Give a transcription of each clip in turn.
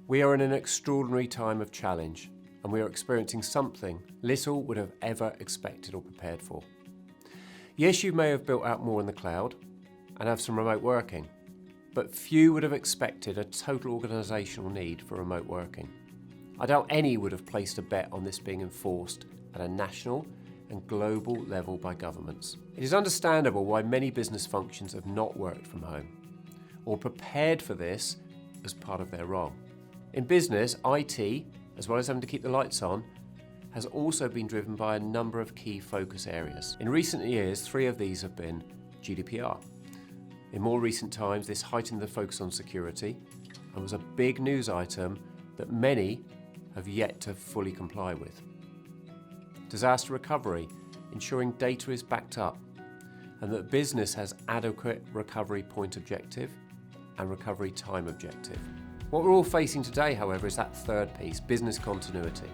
We are in an extraordinary time of challenge, and we are experiencing something little would have ever expected or prepared for. Yes, you may have built out more in the cloud and have some remote working, but few would have expected a total organisational need for remote working. I doubt any would have placed a bet on this being enforced at a national and global level by governments. It is understandable why many business functions have not worked from home or prepared for this as part of their role. In business, IT, as well as having to keep the lights on, has also been driven by a number of key focus areas. In recent years, 3 of these have been GDPR. In more recent times, this heightened the focus on security and was a big news item that many have yet to fully comply with. Disaster recovery, ensuring data is backed up and that business has adequate recovery point objective and recovery time objective. What we're all facing today, however, is that third piece, business continuity.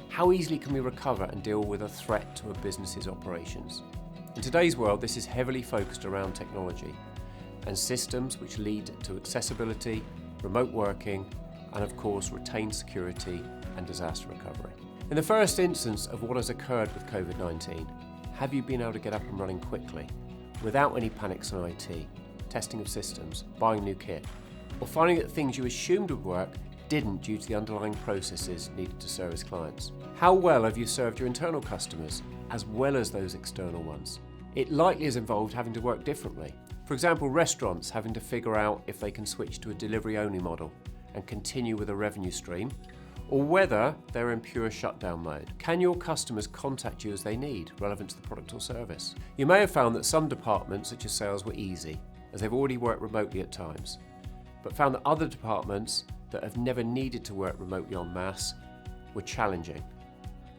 How easily can we recover and deal with a threat to a business's operations? In today's world, this is heavily focused around technology and systems which lead to accessibility, remote working, and of course, retained security and disaster recovery. In the first instance of what has occurred with COVID-19, have you been able to get up and running quickly, without any panics in IT, testing of systems, buying new kit, or finding that things you assumed would work didn't due to the underlying processes needed to service clients? How well have you served your internal customers, as well as those external ones? It likely has involved having to work differently. For example, restaurants having to figure out if they can switch to a delivery-only model and continue with a revenue stream, or whether they're in pure shutdown mode. Can your customers contact you as they need, relevant to the product or service? You may have found that some departments, such as sales, were easy, as they've already worked remotely at times, but found that other departments that have never needed to work remotely en masse were challenging,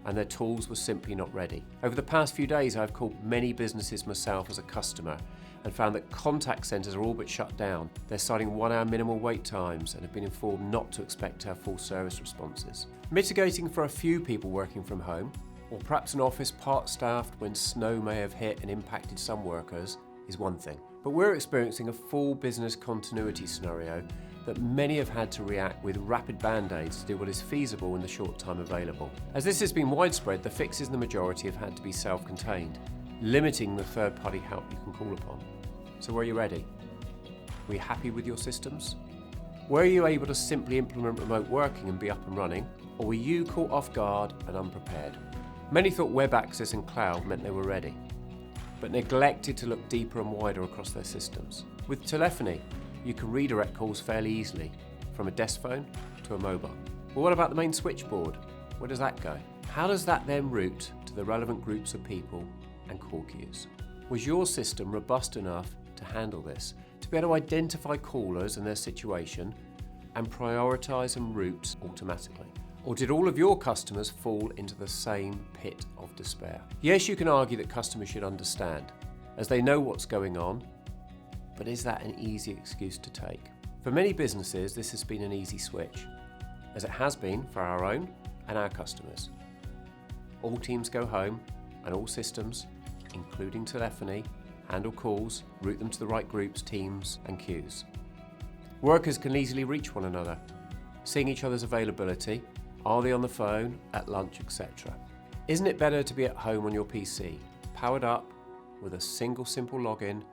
and their tools were simply not ready. Over the past few days, I've called many businesses myself as a customer and found that contact centres are all but shut down. They're citing 1-hour minimal wait times and have been informed not to expect to have full service responses. Mitigating for a few people working from home, or perhaps an office part-staffed when snow may have hit and impacted some workers, is one thing. But we're experiencing a full business continuity scenario that many have had to react with rapid band-aids to do what is feasible in the short time available. As this has been widespread, the fixes in the majority have had to be self-contained, limiting the third-party help you can call upon. So were you ready? Were you happy with your systems? Were you able to simply implement remote working and be up and running, or were you caught off guard and unprepared? Many thought web access and cloud meant they were ready, but neglected to look deeper and wider across their systems. With telephony, you can redirect calls fairly easily, from a desk phone to a mobile. But what about the main switchboard? Where does that go? How does that then route to the relevant groups of people and call queues? Was your system robust enough to handle this, to be able to identify callers and their situation and prioritise and route automatically? Or did all of your customers fall into the same pit of despair? Yes, you can argue that customers should understand, as they know what's going on, but is that an easy excuse to take? For many businesses, this has been an easy switch, as it has been for our own and our customers. All teams go home and all systems, including telephony, handle calls, route them to the right groups, teams and queues. Workers can easily reach one another, seeing each other's availability, are they on the phone, at lunch, etc. Isn't it better to be at home on your PC, powered up with a single simple login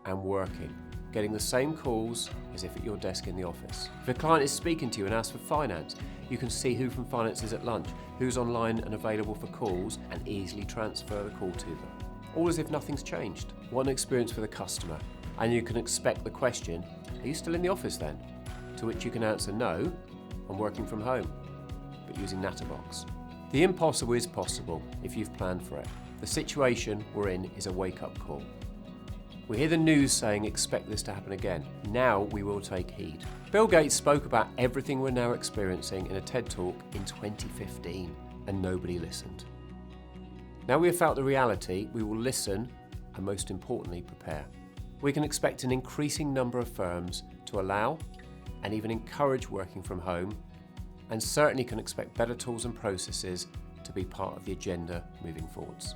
and working, getting the same calls as if at your desk in the office? If a client is speaking to you and asks for finance, you can see who from finance is at lunch, who's online and available for calls, and easily transfer the call to them. All as if nothing's changed. What an experience for the customer. And you can expect the question, are you still in the office then? To which you can answer no, I'm working from home, but using Natterbox. The impossible is possible if you've planned for it. The situation we're in is a wake-up call. We hear the news saying expect this to happen again. Now we will take heed. Bill Gates spoke about everything we're now experiencing in a TED Talk in 2015, and nobody listened. Now we have felt the reality, we will listen and most importantly prepare. We can expect an increasing number of firms to allow and even encourage working from home, and certainly can expect better tools and processes to be part of the agenda moving forwards.